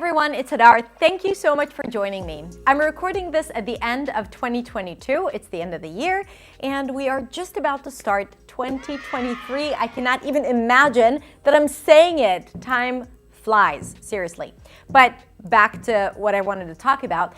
everyone, it's Hadar. Thank you so much for joining me. I'm recording this at the end of 2022. It's the end of the year, and we are just about to start 2023. I cannot even imagine that I'm saying it. Time flies, seriously. But back to what I wanted to talk about.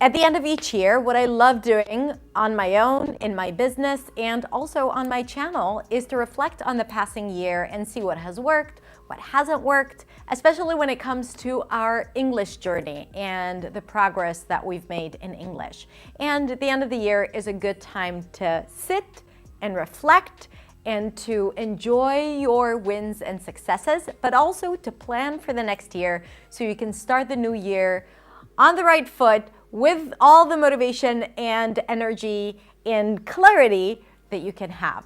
At the end of each year, what I love doing on my own, in my business, and also on my channel is to reflect on the passing year and see what has worked, what hasn't worked, especially when it comes to our English journey and the progress that we've made in English. And at the end of the year is a good time to sit and reflect and to enjoy your wins and successes, but also to plan for the next year so you can start the new year on the right foot with all the motivation and energy and clarity that you can have.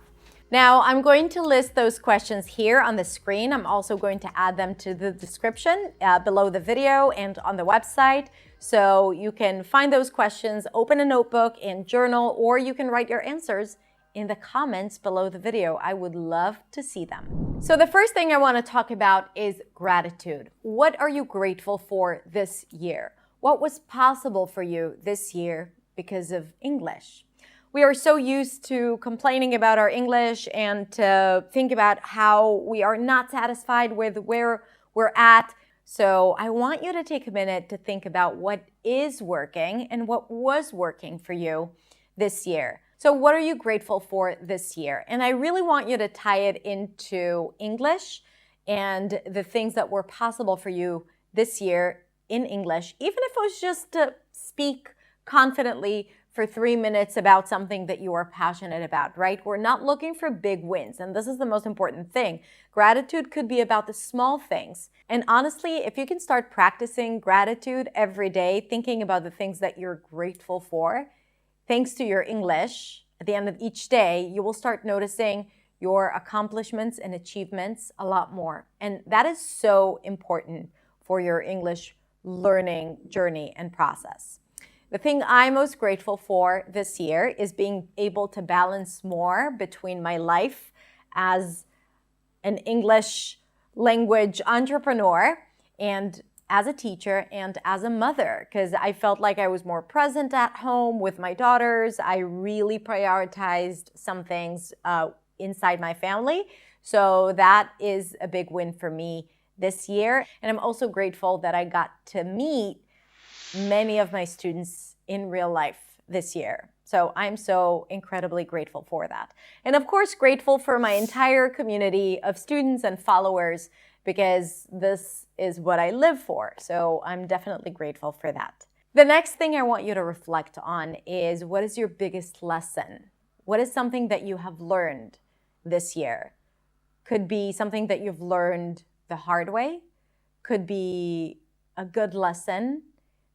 Now, I'm going to list those questions here on the screen. I'm also going to add them to the description below the video and on the website. So you can find those questions, open a notebook and journal, or you can write your answers in the comments below the video. I would love to see them. So the first thing I want to talk about is gratitude. What are you grateful for this year? What was possible for you this year because of English? We are so used to complaining about our English and to think about how we are not satisfied with where we're at. So I want you to take a minute to think about what is working and what was working for you this year. So what are you grateful for this year? And I really want you to tie it into English and the things that were possible for you this year in English, even if it was just to speak confidently for 3 minutes about something that you are passionate about, right? We're not looking for big wins, and this is the most important thing. Gratitude could be about the small things. And honestly, if you can start practicing gratitude every day, thinking about the things that you're grateful for, thanks to your English, at the end of each day, you will start noticing your accomplishments and achievements a lot more. And that is so important for your English learning journey and process. The thing I'm most grateful for this year is being able to balance more between my life as an English language entrepreneur and as a teacher and as a mother, because I felt like I was more present at home with my daughters. I really prioritized some things inside my family. So that is a big win for me this year. And I'm also grateful that I got to meet many of my students in real life this year. So I'm so incredibly grateful for that. And of course, grateful for my entire community of students and followers, because this is what I live for. So I'm definitely grateful for that. The next thing I want you to reflect on is, what is your biggest lesson? What is something that you have learned this year? Could be something that you've learned the hard way, could be a good lesson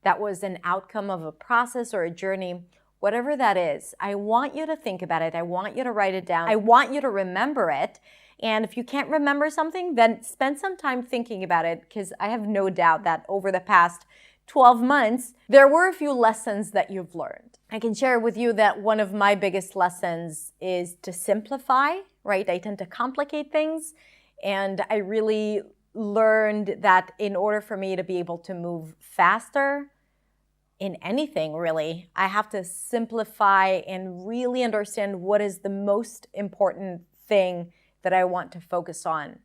that was an outcome of a process or a journey. Whatever that is, I want you to think about it. I want you to write it down. I want you to remember it. And if you can't remember something, then spend some time thinking about it, because I have no doubt that over the past 12 months, there were a few lessons that you've learned. I can share with you that one of my biggest lessons is to simplify, right? I tend to complicate things. And I really learned that in order for me to be able to move faster in anything, really, I have to simplify and really understand what is the most important thing that I want to focus on.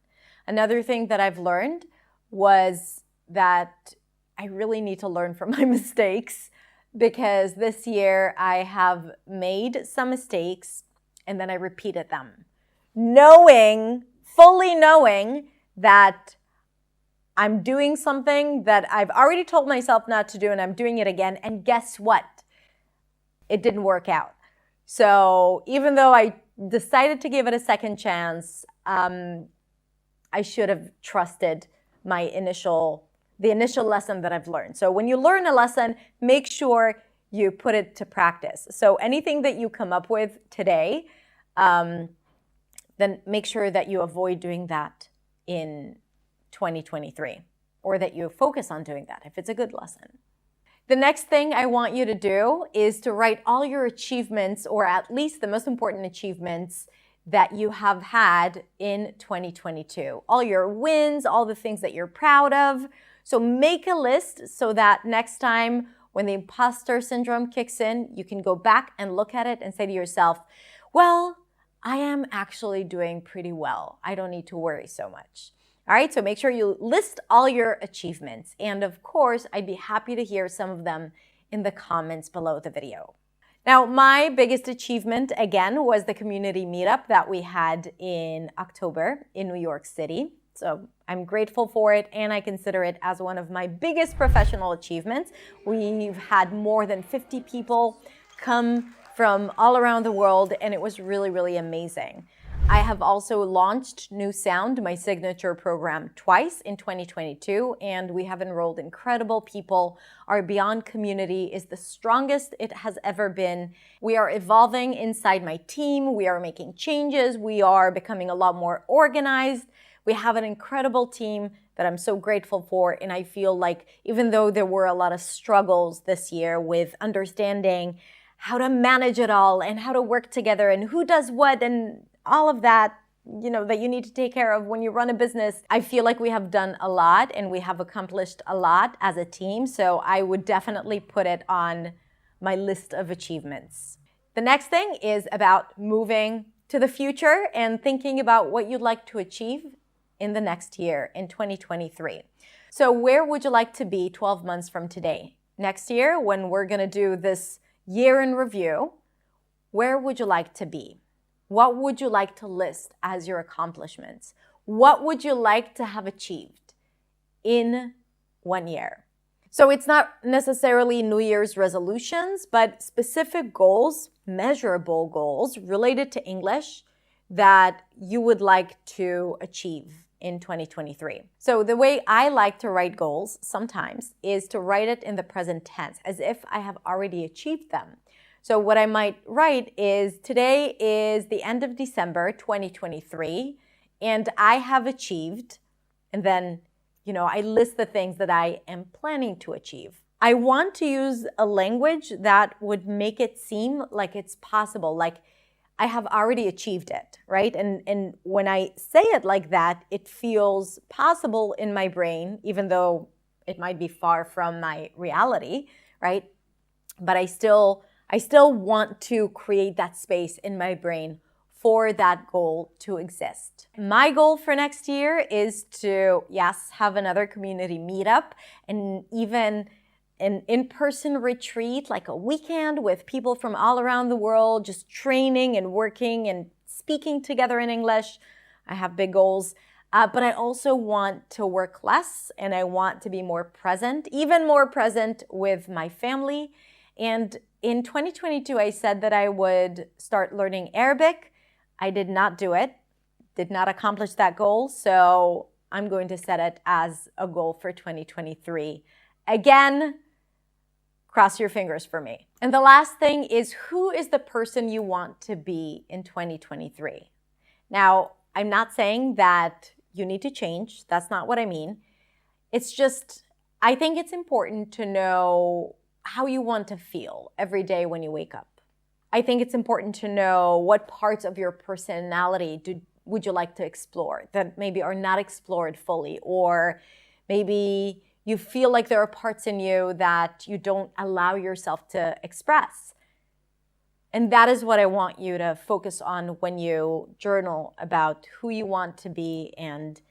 Another thing that I've learned was that I really need to learn from my mistakes, because this year I have made some mistakes and then I repeated them, fully knowing that I'm doing something that I've already told myself not to do, and I'm doing it again. And guess what? It didn't work out. So even though I decided to give it a second chance, I should have trusted the initial lesson that I've learned. So when you learn a lesson, make sure you put it to practice. So anything that you come up with today, then make sure that you avoid doing that in 2023, or that you focus on doing that if it's a good lesson. The next thing I want you to do is to write all your achievements, or at least the most important achievements that you have had in 2022. All your wins, all the things that you're proud of. So make a list so that next time when the imposter syndrome kicks in, you can go back and look at it and say to yourself, well, I am actually doing pretty well. I don't need to worry so much. All right, so make sure you list all your achievements. And of course, I'd be happy to hear some of them in the comments below the video. Now, my biggest achievement, again, was the community meetup that we had in October in New York City. So I'm grateful for it, and I consider it as one of my biggest professional achievements. We've had more than 50 people come from all around the world, and it was really, really amazing. I have also launched New Sound, my signature program, twice in 2022, and we have enrolled incredible people. Our Beyond community is the strongest it has ever been. We are evolving inside my team. We are making changes. We are becoming a lot more organized. We have an incredible team that I'm so grateful for, and I feel like even though there were a lot of struggles this year with understanding how to manage it all and how to work together and who does what and all of that, that you need to take care of when you run a business, I feel like we have done a lot and we have accomplished a lot as a team. So I would definitely put it on my list of achievements. The next thing is about moving to the future and thinking about what you'd like to achieve in the next year, in 2023. So where would you like to be 12 months from today? Next year, when we're going to do this year in review, where would you like to be? What would you like to list as your accomplishments? What would you like to have achieved in 1 year? So it's not necessarily New Year's resolutions, but specific goals, measurable goals related to English that you would like to achieve in 2023. So the way I like to write goals sometimes is to write it in the present tense, as if I have already achieved them. So what I might write is, today is the end of December 2023, and I have achieved, and then, I list the things that I am planning to achieve. I want to use a language that would make it seem like it's possible, like I have already achieved it, right? And when I say it like that, it feels possible in my brain, even though it might be far from my reality, right? But I still want to create that space in my brain for that goal to exist. My goal for next year is to, yes, have another community meetup and even an in-person retreat, like a weekend with people from all around the world, just training and working and speaking together in English. I have big goals. But I also want to work less, and I want to be more present, even more present with my family. And in 2022, I said that I would start learning Arabic. I did not do it, did not accomplish that goal. So I'm going to set it as a goal for 2023. Again, cross your fingers for me. And the last thing is, who is the person you want to be in 2023? Now, I'm not saying that you need to change. That's not what I mean. It's just, I think it's important to know how you want to feel every day when you wake up. I think it's important to know what parts of your personality would you like to explore that maybe are not explored fully, or maybe you feel like there are parts in you that you don't allow yourself to express. And that is what I want you to focus on when you journal about who you want to be and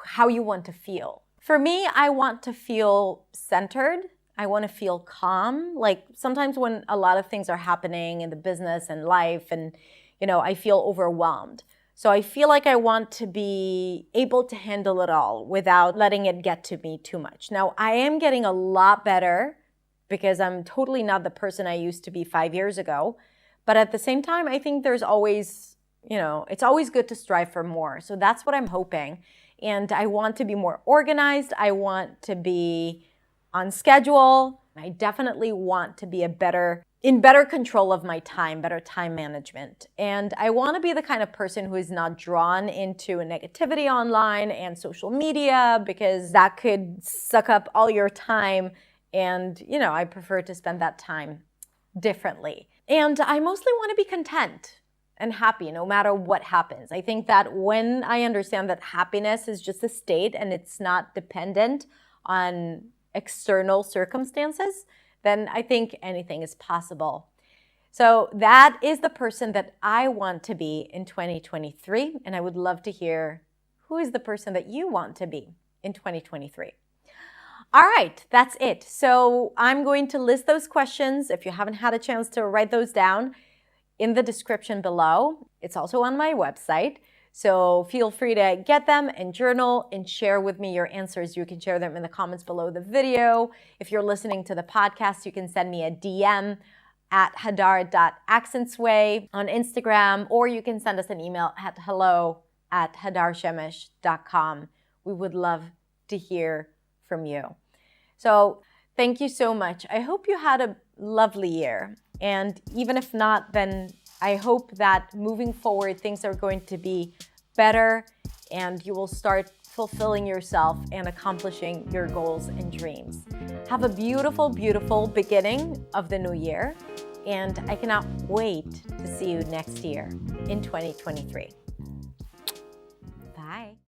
how you want to feel. For me, I want to feel centered. I want to feel calm. Like sometimes when a lot of things are happening in the business and life, and I feel overwhelmed. So I feel like I want to be able to handle it all without letting it get to me too much. Now, I am getting a lot better because I'm totally not the person I used to be 5 years ago. But at the same time, I think there's always, it's always good to strive for more. So that's what I'm hoping. And I want to be more organized. I want to be on schedule. I definitely want to be in better control of my time, better time management. And I want to be the kind of person who is not drawn into a negativity online and social media, because that could suck up all your time. And, I prefer to spend that time differently. And I mostly want to be content and happy no matter what happens. I think that when I understand that happiness is just a state and it's not dependent on external circumstances, then I think anything is possible. So that is the person that I want to be in 2023. And I would love to hear, who is the person that you want to be in 2023? All right, that's it. So I'm going to list those questions. If you haven't had a chance to write those down, in the description below. It's also on my website. So feel free to get them and journal and share with me your answers. You can share them in the comments below the video. If you're listening to the podcast, you can send me a DM at hadar.accentsway on Instagram, or you can send us an email at hello@hadarshemesh.com. We would love to hear from you. So thank you so much. I hope you had a lovely year. And even if not, then I hope that moving forward, things are going to be better and you will start fulfilling yourself and accomplishing your goals and dreams. Have a beautiful, beautiful beginning of the new year. And I cannot wait to see you next year in 2023. Bye.